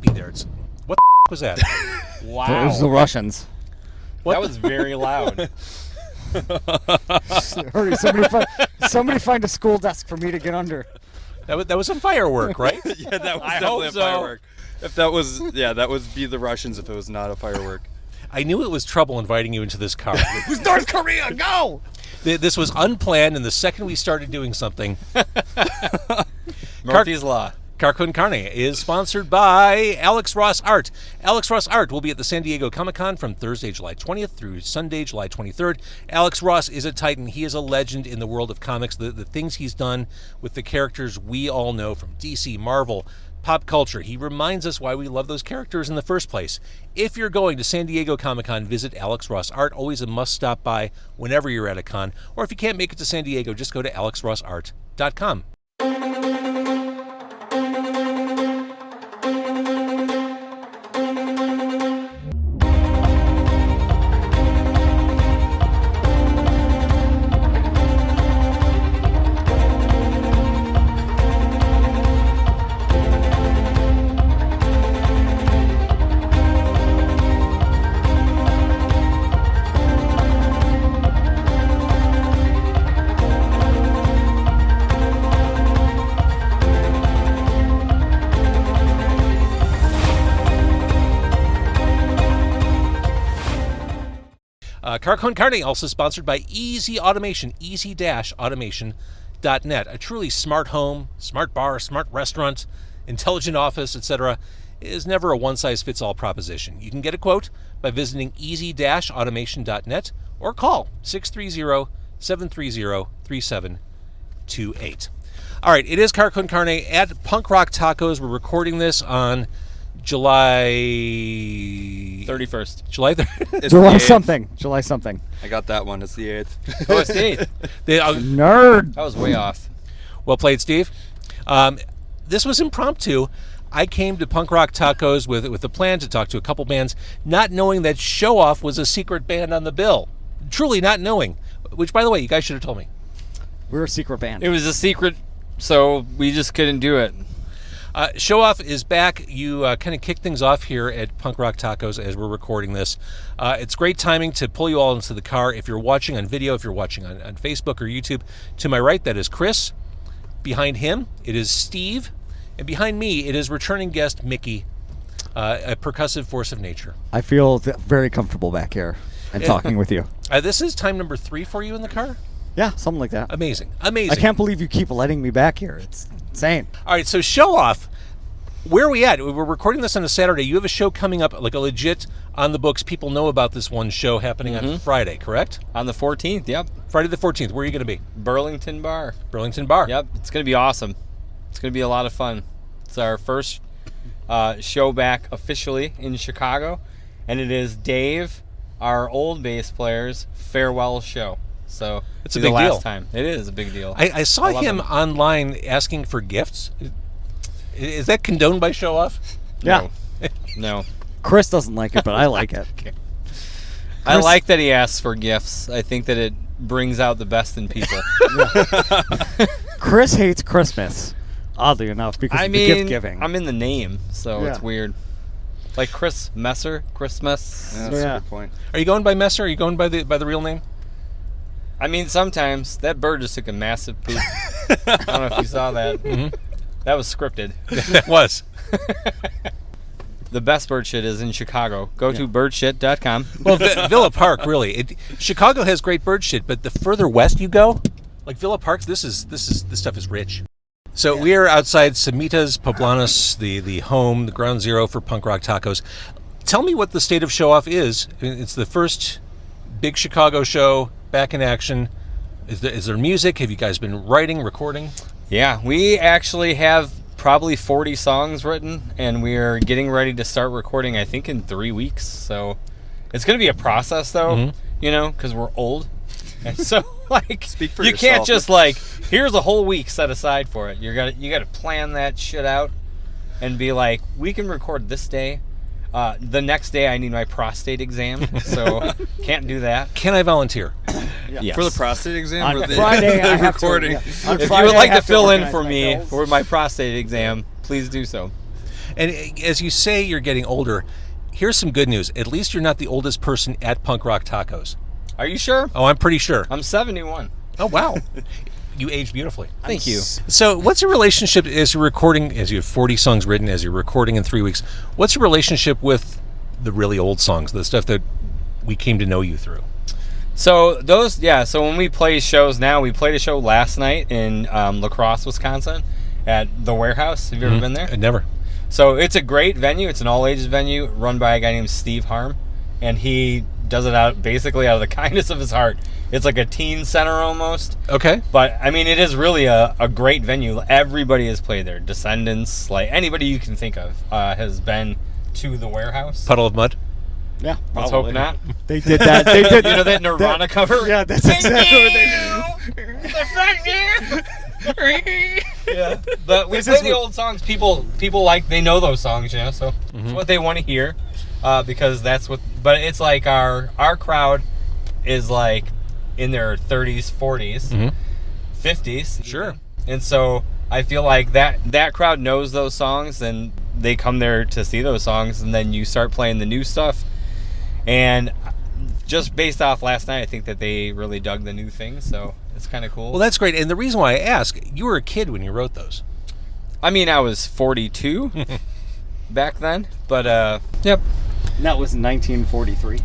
creepy there. What the was that? Wow. It was the Russians. That was very loud. Hurry, somebody find a school desk for me to get under. That was a firework, right? Yeah, that was I definitely hope a so. firework. If that was, that would be the Russians if it was not a firework. I knew it was trouble inviting you into this car. It was North Korea, go! This was unplanned, and the second we started doing something... Murphy's Law. Car Con Carne is sponsored by Alex Ross Art. Alex Ross Art will be at the San Diego Comic-Con from Thursday, July 20th through Sunday, July 23rd. Alex Ross is a titan. He is a legend in the world of comics. The things he's done with the characters we all know from DC, Marvel, pop culture. He reminds us why we love those characters in the first place. If you're going to San Diego Comic-Con, visit Alex Ross Art. Always a must stop by whenever you're at a con. Or if you can't make it to San Diego, just go to alexrossart.com. Car Con Carne, also sponsored by Easy Automation, easy-automation.net. A truly smart home, smart bar, smart restaurant, intelligent office, etc. is never a one-size-fits-all proposition. You can get a quote by visiting easy-automation.net or call 630-730-3728. All right, it is Car Con Carne at Punk Rock Tacos. We're recording this on July 31st. July 3rd. July something. I got that one. It's the 8th. Oh, it's the 8th. Nerd. That was way off. Well played, Steve. This was impromptu. I came to Punk Rock Tacos with a plan to talk to a couple bands, not knowing that Showoff was a secret band on the bill. Truly not knowing. Which, by the way, you guys should have told me. We're a secret band. It was a secret, so we just couldn't do it. Showoff is back. You kind of kicked things off here at Punk Rock Tacos as we're recording this. It's great timing to pull you all into the car. If you're watching on video, if you're watching on Facebook or YouTube, to my right, that is Chris. Behind him, it is Steve. And behind me, it is returning guest Mickey, a percussive force of nature. I feel very comfortable back here and talking with you. This is time number 3 for you in the car? Yeah, something like that. Amazing. I can't believe you keep letting me back here. It's insane. All right, so Showoff, where are we at? We're recording this on a Saturday. You have a show coming up, like a legit on the books. People know about this one show happening on Friday, correct? On the 14th, yep. Friday the 14th. Where are you going to be? Burlington Bar. Burlington Bar. Yep, it's going to be awesome. It's going to be a lot of fun. It's our first show back officially in Chicago, and it is Dave, our old bass player's farewell show. So it's a the big last deal. Time. It is a big deal. I saw him online asking for gifts. Is that condoned by Showoff? Yeah. No. Chris doesn't like it, but I like it. Okay. I like that he asks for gifts. I think that it brings out the best in people. Chris hates Christmas, oddly enough, because of the gift giving. I'm in the name, so it's weird. Like Chris Messer, Christmas. Yeah, that's a good point. Are you going by Messer? Are you going by the real name? I mean, sometimes. That bird just took a massive poop. I don't know if you saw that. Mm-hmm. That was scripted. That was. The best bird shit is in Chicago. Go to birdshit.com. Well, Villa Park, really. Chicago has great bird shit, but the further west you go, like Villa Park, this stuff is rich. So we are outside Semitas Poblanos, the home, the ground zero for Punk Rock Tacos. Tell me what the state of Showoff is. It's the first big Chicago show back in action. Is there music? Have you guys been writing, recording? Yeah, we actually have probably 40 songs written, and we're getting ready to start recording, I think, in 3 weeks. So it's going to be a process, though, you know, because we're old. And so, like, Speak for you yourself. can't just, like, here's a whole week set aside for it. You got to plan that shit out and be like, we can record this day. The next day, I need my prostate exam, so can't do that. Can I volunteer? Yes. For the prostate exam? On or the Friday, I have recording? to. Yeah. On If Friday, you would like I to have fill in organize for my me bills. for my prostate exam, please do so. And as you say you're getting older, here's some good news. At least you're not the oldest person at Punk Rock Tacos. Are you sure? Oh, I'm pretty sure. I'm 71. Oh, wow. You age beautifully. Thank you. So what's your relationship as you're recording, as you have 40 songs written, as you're recording in 3 weeks, what's your relationship with the really old songs, the stuff that we came to know you through? So so when we play shows now, we played a show last night in La Crosse, Wisconsin at the Warehouse. Have you ever been there? Never. So it's a great venue. It's an all-ages venue run by a guy named Steve Harm, and he does it basically out of the kindness of his heart. It's like a teen center almost. Okay. But, I mean, it is really a great venue. Everybody has played there. Descendants, like anybody you can think of has been to the Warehouse. Puddle of Mud? Yeah, Let's hope not. They did that. They did. You know that Nirvana cover? Yeah, that's exactly what they did. Yeah. But we play the old songs. People like, they know those songs, you know, so it's what they want to hear. Because that's what, but it's like our crowd is like in their 30s, 40s, 50s. Sure. Even. And so I feel like that crowd knows those songs and they come there to see those songs, and then you start playing the new stuff. And just based off last night, I think that they really dug the new things, so it's kind of cool. Well, that's great. And the reason why I ask, you were a kid when you wrote those. I mean, I was 42 back then, but yep. That was 1943.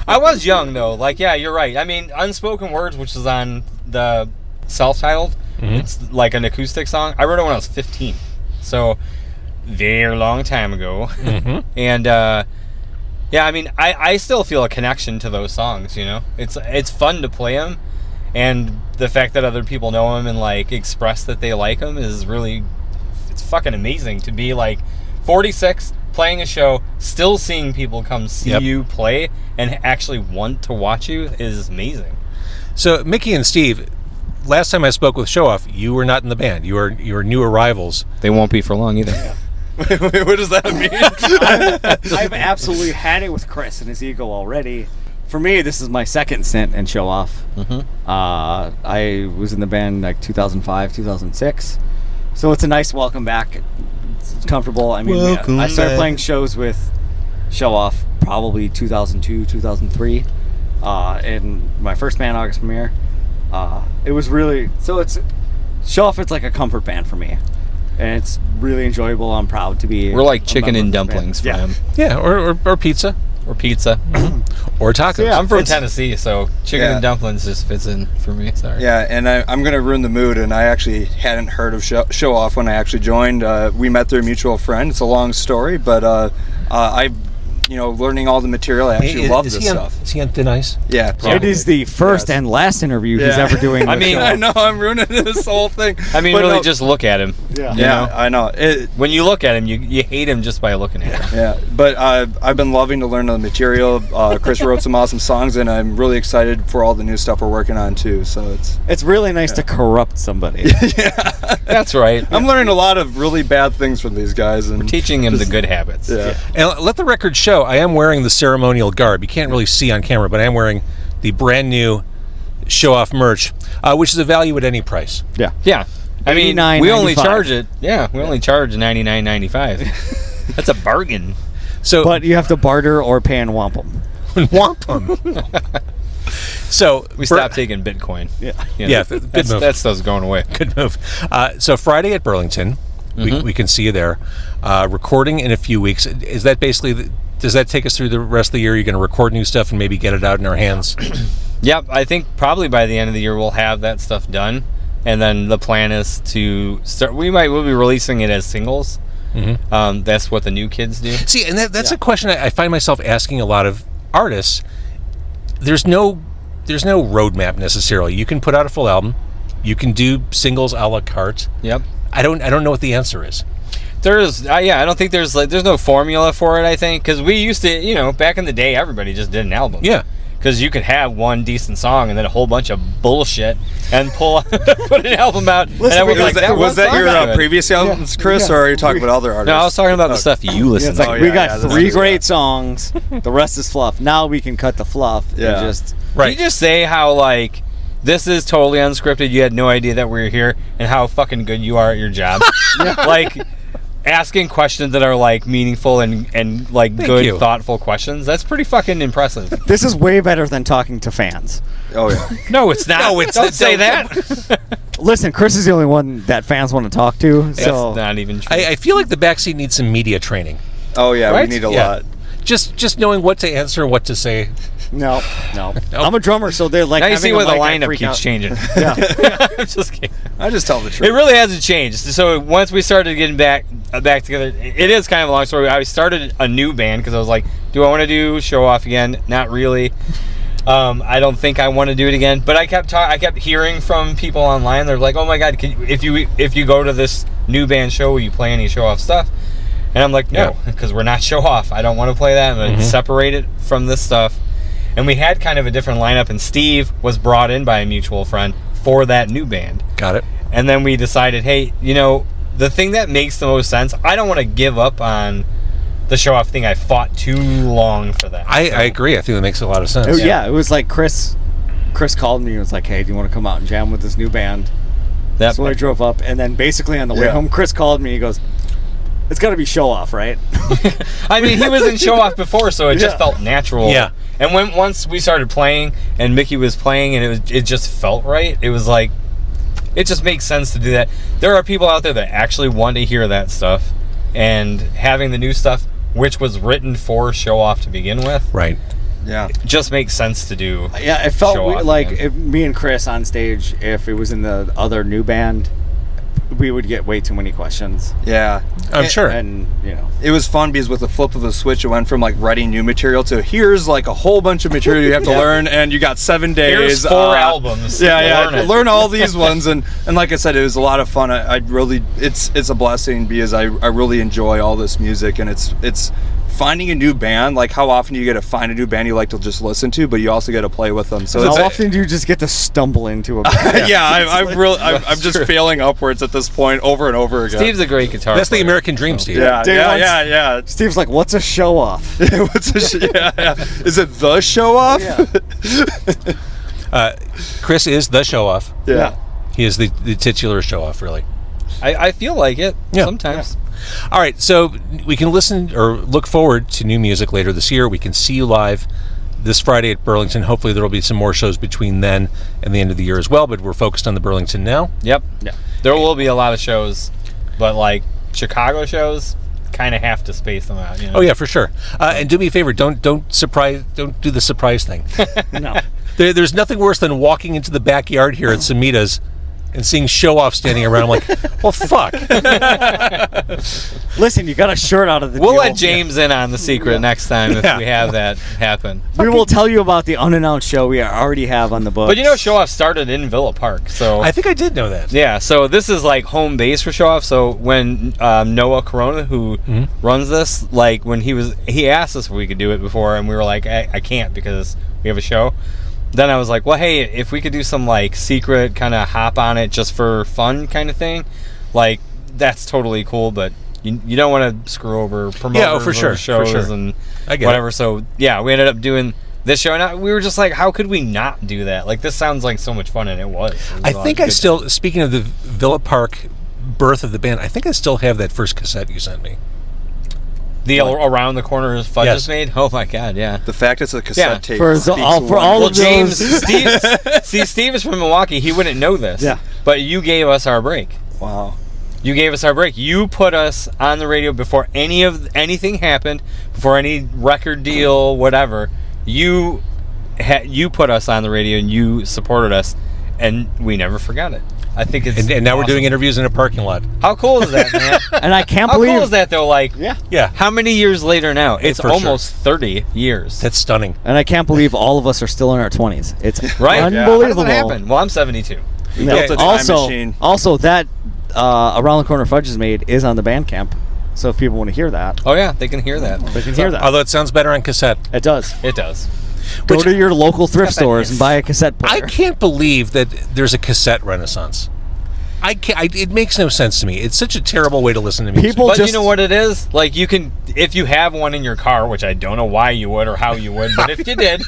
I was young though. Like, yeah, you're right. I mean, Unspoken Words, which is on the self-titled, it's like an acoustic song. I wrote it when I was 15, so very long time ago. And yeah, I mean, I still feel a connection to those songs. You know, it's fun to play them, and the fact that other people know them and like express that they like them is really, it's fucking amazing to be like 46. Playing a show, still seeing people come see you play and actually want to watch you is amazing. So, Mickey and Steve, last time I spoke with Showoff, you were not in the band. You were new arrivals. They won't be for long either. What does that mean? I've absolutely had it with Chris and his ego already. For me, this is my second stint in Showoff. I was in the band like 2005, 2006. So it's a nice welcome back. It's comfortable. I mean, I started playing shows with Showoff probably 2002, 2003. In my first band, August Premiere. It was really, so it's, Showoff, it's like a comfort band for me. And it's really enjoyable. I'm proud to be. We're like chicken and dumplings for him. Yeah, or pizza. Or pizza. Or tacos. So, yeah, I'm from Tennessee, so chicken and dumplings just fits in for me. Sorry. Yeah, and I'm going to ruin the mood, and I actually hadn't heard of Showoff when I actually joined. We met through a mutual friend. It's a long story, but learning all the material, I actually love this stuff. Is he on thin ice? Yeah, probably. It is the first and last interview he's ever doing. I mean, I know, I'm ruining this whole thing. I mean, but really, just look at him. Yeah. You know? I know. When you look at him, you hate him just by looking at him. Yeah, but I've been loving to learn the material. Chris wrote some awesome songs, and I'm really excited for all the new stuff we're working on too. So it's really nice to corrupt somebody. That's right. I'm learning a lot of really bad things from these guys, and we're teaching him the good habits. Yeah. And let the record show, I am wearing the ceremonial garb. You can't really see on camera, but I am wearing the brand new Showoff merch, which is a value at any price. Yeah. I mean, we only $89.95. charge it. Yeah, we only charge $99.95. That's a bargain. So, But you have to barter or pay in wampum. wampum. So We stopped taking Bitcoin. Yeah. You know, Yeah, good move. that stuff's going away. Good move. So Friday at Burlington, we can see you there. Recording in a few weeks. Is that basically? Does that take us through the rest of the year? You're going to record new stuff and maybe get it out in our hands? Yep, I think probably by the end of the year we'll have that stuff done, and then the plan is to start. We'll be releasing it as singles. That's what the new kids do. See, and that's a question I find myself asking a lot of artists. There's no roadmap necessarily. You can put out a full album. You can do singles a la carte. Yep. I don't know what the answer is. There's I don't think there's no formula for it. I think because we used to, back in the day, everybody just did an album. Yeah. Because you could have one decent song and then a whole bunch of bullshit and put an album out. And everyone's like, was that your good. previous albums, Chris, or are you talking about other artists? No, I was talking about the stuff you listen It's to. like we got that's 3 good. great songs. The rest is fluff. Now we can cut the fluff. Yeah. And just Right. You just say how this is totally unscripted. You had no idea that we were here, and how fucking good you are at your job. asking questions that are like meaningful and like Thank good, you. thoughtful questions. That's pretty fucking impressive. This is way better than talking to fans. Oh yeah. No, it's not. No, it's Don't not. say that. Listen, Chris is the only one that fans want to talk to. So That's not even true. I feel like the backseat needs some media training. Oh yeah. Right? We need a Yeah. lot. Just knowing what to answer and what to say. no. I'm a drummer, so they're like. now you having see a where the mic, I lineup freak keeps out. changing. Yeah. I'm just kidding. I just tell the truth. It really hasn't changed. So once we started getting back together, it is kind of a long story. I started a new band because I was like, do I want to do Showoff again? Not really. I don't think I want to do it again. But I kept hearing from people online. They're like, oh my god, if you go to this new band show, will you play any Showoff stuff? And I'm like, no, because we're not Showoff. I don't want to play that. I'm going to separate it from this stuff. And we had kind of a different lineup, and Steve was brought in by a mutual friend for that new band. Got it. And then we decided, hey, the thing that makes the most sense, I don't want to give up on the Showoff thing. I fought too long for that. I agree. I think that makes a lot of sense. Oh, yeah, it was like Chris called me and was like, hey, do you want to come out and jam with this new band? So I drove up, and then basically on the way home, Chris called me. He goes, it's got to be Showoff, right? I mean, he was in Showoff before, so it just felt natural. Yeah. And once we started playing, and Mickey was playing, and it just felt right. It was like, it just makes sense to do that. There are people out there that actually want to hear that stuff, and having the new stuff, which was written for Showoff to begin with, Right. Yeah. just makes sense to do. Yeah, it felt Showoff like again. if me and Chris on stage, if it was in the other new band, we would get way too many questions. Yeah. I'm sure. And, It was fun because with the flip of a switch, it went from like writing new material to here's like a whole bunch of material you have to learn, and you got 7 days. Here's 4 albums. Yeah, Learn learn it. all these ones, and like I said, it was a lot of fun. I really, it's a blessing because I really enjoy all this music, and it's finding a new band. Like, how often do you get to find a new band you like to just listen to, but you also get to play with them? So how often do you just get to stumble into a band? yeah, I'm just failing upwards at this point over and over again. Steve's a great guitar That's the player. American dream, Steve. yeah, Dave wants- yeah. Steve's like, what's a Showoff? What's yeah. Is it the Showoff? Chris is the Showoff. Yeah. He is the titular Showoff, really. I feel like it sometimes. All right, so we can listen or look forward to new music later this year. We can see you live this Friday at Burlington. Hopefully there will be some more shows between then and the end of the year as well, but we're focused on the Burlington now. Yep. Yeah. There will be a lot of shows, but like Chicago shows, kind of have to space them out. Oh yeah, for sure. And do me a favor, don't do the surprise thing. No. There's nothing worse than walking into the backyard here at Samita's and seeing Showoff standing around. I'm like, well, fuck. Listen, you got a shirt out of the We'll deal. let James in on the secret next time if Yeah. we have that happen. We will tell you about the unannounced show we already have on the books. But Showoff started in Villa Park, so I think I did know that. yeah. So this is like home base for Showoff. So when Noah Corona, who runs this, like when he asked us if we could do it before, and we were like, I can't because we have a show. Then I was like, well, hey, if we could do some like secret kind of hop on it just for fun kind of thing, like that's totally cool. But you don't want to screw over promoters for sure, or shows for sure. and I get whatever. it. So yeah, we ended up doing this show, and we were just like, how could we not do that? Like this sounds like so much fun, and it was. I think I still, speaking of the Villa Park birth of the band, I think I still have that first cassette you sent me. The around the corner is Fudge Yes. is made. Oh my god, yeah. The fact it's a cassette Yeah. tape. For speaks all Well, of James, those- Steve is from Milwaukee. He wouldn't know this. Yeah. But you gave us our break. Wow. You gave us our break. You put us on the radio before anything happened, before any record deal, whatever. You put us on the radio and you supported us, and we never forgot it. I think it's And now we're awesome. doing interviews in a parking lot. How cool is that, man? and I can't How believe cool is that though? Like, Yeah, how many years later now? It's For sure. almost 30 years. that's stunning. And I can't believe all of us are still in our 20s. It's Right? unbelievable. How does that happen? Well, I'm 72. Yeah. built a time machine. Also, that Around the Corner Fudge is Made is on the Bandcamp. So if people want to hear that, Oh yeah, they can hear that. they can hear that. Although it sounds better on cassette. It does. It does. Go to your local thrift got that stores hiss. and buy a cassette I player. can't believe that there's a cassette renaissance. I can't. It makes no sense to me. It's such a terrible way to listen to music. People But just you know what it is? Like you can, if you have one in your car, which I don't know why you would or how you would, but if you did,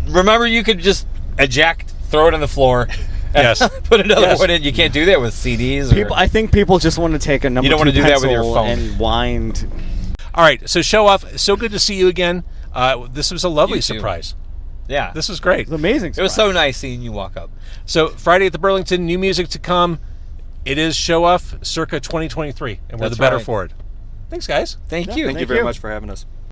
remember you could just eject, throw it on the floor, Yes. Put another Yes. one in. You can't do that with CDs. People, I think people just want to take a number You don't two wanna do that with your pencil phone. and wind. All right, so Showoff, so good to see you again. This was a lovely You too. surprise. Yeah. This was great. It's amazing. It was so nice seeing you walk up. So Friday at the Burlington, new music to come. It is Showoff circa 2023, and we're That's the better right. for it. Thanks, guys. Thank you. Thank you very much for having us.